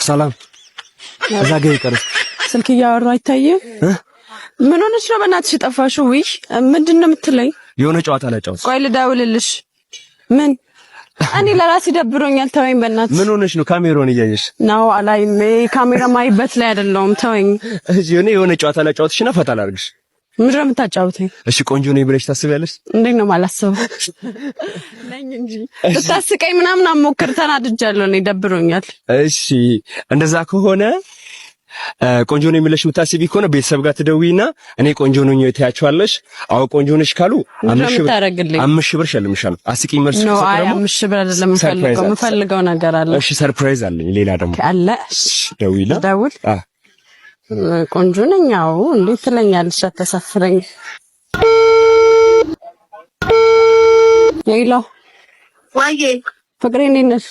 ሰላም እዛ ጋር ይቀር ስልክ እያወራሁ አይታየም። ምን ሆነሽ ነው በእናትሽ ጠፋሽው? ውይ ምንድነው የምትለኝ? የሆነ ጨዋታ ላጫውት። ቆይ ልደውልልሽ። ምን እኔ ለራሴ ደብሮኛል። ተወኝ በእናትሽ። ምን ሆነሽ ነው? ካሜራውን እያየሽ ነው? አላይም። ካሜራ ማይበት ላይ አይደለም። ተወኝ። እሺ እኔ የሆነ ጨዋታ ላጫውትሽና ፈታ ላድርግሽ። ምንድን ነው የምታጫውተኝ? እሺ ቆንጆ ነኝ ብለሽ ታስቢያለሽ? እንዴት ነው የማላስበው? ነኝ እንጂ ብታስቀኝ ምናምን አሞክር። ተናድጃለሁ። እኔ ደብሮኛል። እሺ እንደዛ ከሆነ ቆንጆ ነኝ ብለሽ የምታስቢ ከሆነ ቤተሰብ ጋር ትደውይና እኔ ቆንጆ ነኝ ታያቸዋለሽ። አዎ ቆንጆ ነሽ ካሉ 5,000 ብር ሸልምሻለሁ። አስቂኝ መልስ ነው። አይ 5,000 ብር አይደለም የምፈልገው ነገር አለ። እሺ ሰርፕራይዝ አለኝ ሌላ ደግሞ አለ። ደውይና ደውል። ቆንጆ ነኝ አዎ እንዴት ትለኛለሽ? አታሳፍረኝ። ሌላ ዋዬ ፍቅሬ እንዴት ነሽ?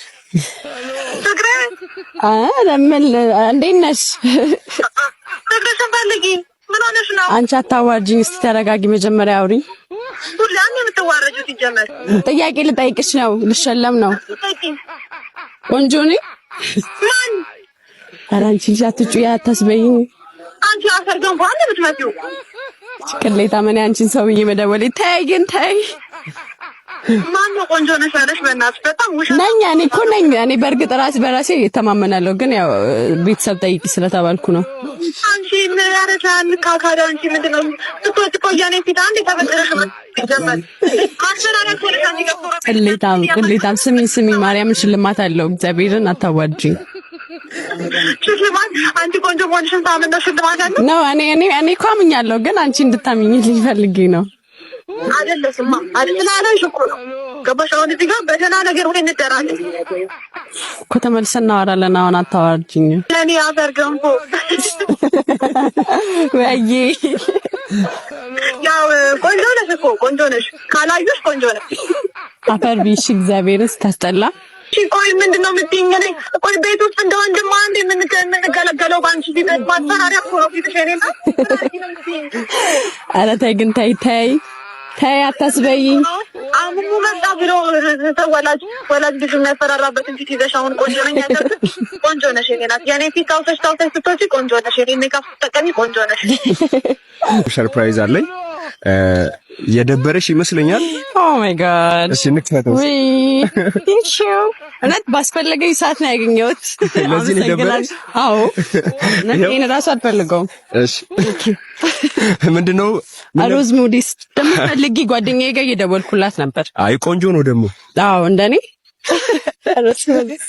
ፍቅሬ ለምን እንዴት ነሽ? ፍቅርሽን ፈልጊ። ምን ሆነሽ ነው? አንቺ አታዋርጂኝ። እስቲ ተረጋጊ። መጀመሪያ አውሪ። ሁሌም የምትዋረጂው ሲጀመር ጥያቄ ልጠይቅሽ ነው። ልሸለም ነው። ቆንጆ ነኝ? ማን? ኧረ አንቺ ልጅ አትጩይ፣ አታስበይኝ። አንቺ አሰርገን ባንድ ብትመጪው ቅሌታ ምን አንቺን ሰውዬ መደወል ተይ፣ ግን ተይ። ማን ነው ቆንጆ ነሽ ያለሽ? በእናትሽ በጣም ውሸት ነኝ። እኔ እኮ ነኝ። እኔ በእርግጥ በራሴ እተማመናለሁ፣ ግን ያው ቤተሰብ ጠይቂ ስለተባልኩ ነው። አንቺ ምን ያረሻን ካካዳ? አንቺ ምንድነው ትቆያኔ ፊት አንዴ ተበደረሽ ጀመር ማስፈራራት ሆነሽ አንቺ ገፍቶ ቅሌታም። ስሚ ማርያምን ሽልማት አለው። እግዚአብሔርን አታዋርጂኝ። ሽልማት? አንቺ ቆንጆ መሆንሽን ታምን ነው ሽልማት አለው? ነው እኔ እኮ አምኛለሁ፣ ግን አንቺ እንድታምኚልኝ ፈልጌ ነው። አይደለስማ አይደለሽ እኮ ነው። ገባሽ? አሁን እዚህ ጋር በደህና ነገር ወይ እንደራለን እኮ ተመልሰን እናወራለን። አሁን አታዋርጂኝ። ለኔ አፈር ገንፎ ወይዬ ያው ቆንጆ ነሽ እኮ ቆንጆ ነሽ። ካላዩሽ ቆንጆ ነሽ። አፈር ቢሽ እግዚአብሔርን ስታስጠላ። ቆይ ምንድነው የምትይኝ? እኔ ቆይ ቤት ውስጥ እንደ ወንድም አንዴ የምንገለገለው ባንቺ ፊት ማስፈራሪያ እኮ ነው ፊትሽ። እኔ ኧረ ተይ ግን ተይ አታስበይኝ። አሁን መጣ ብሎ ወላጅ ልጅ የሚያስፈራራበት እንጂ ይዘሽ አሁን ቆንጆ ነኝ ያለብሽ። ቆንጆ ነሽ የኔ ናት። የኔ ፊት ታውሰሽ ስትወጪ ቆንጆ ነሽ። የኔ ሜካፕ ስትጠቀሚ ቆንጆ ነሽ። ሰርፕራይዝ አለኝ። የደበረሽ ይመስለኛል። ኦ ማይ ጋድ። እሺ ንክፈተው። ወይ ቴንክ ዩ። እውነት ባስፈለገኝ ሰዓት ነው ያገኘሁት። ለዚህ ነው የደበረሽ? አዎ እኔ ራሱ አልፈልገውም። እሺ ምንድነው? ሮዝ ሙዲስ ደግሞ ፈልጊ ጓደኛዬ ጋር እየደወልኩላት ነበር። አይ ቆንጆ ነው ደግሞ። አዎ እንደኔ ሮዝ ሙዲስ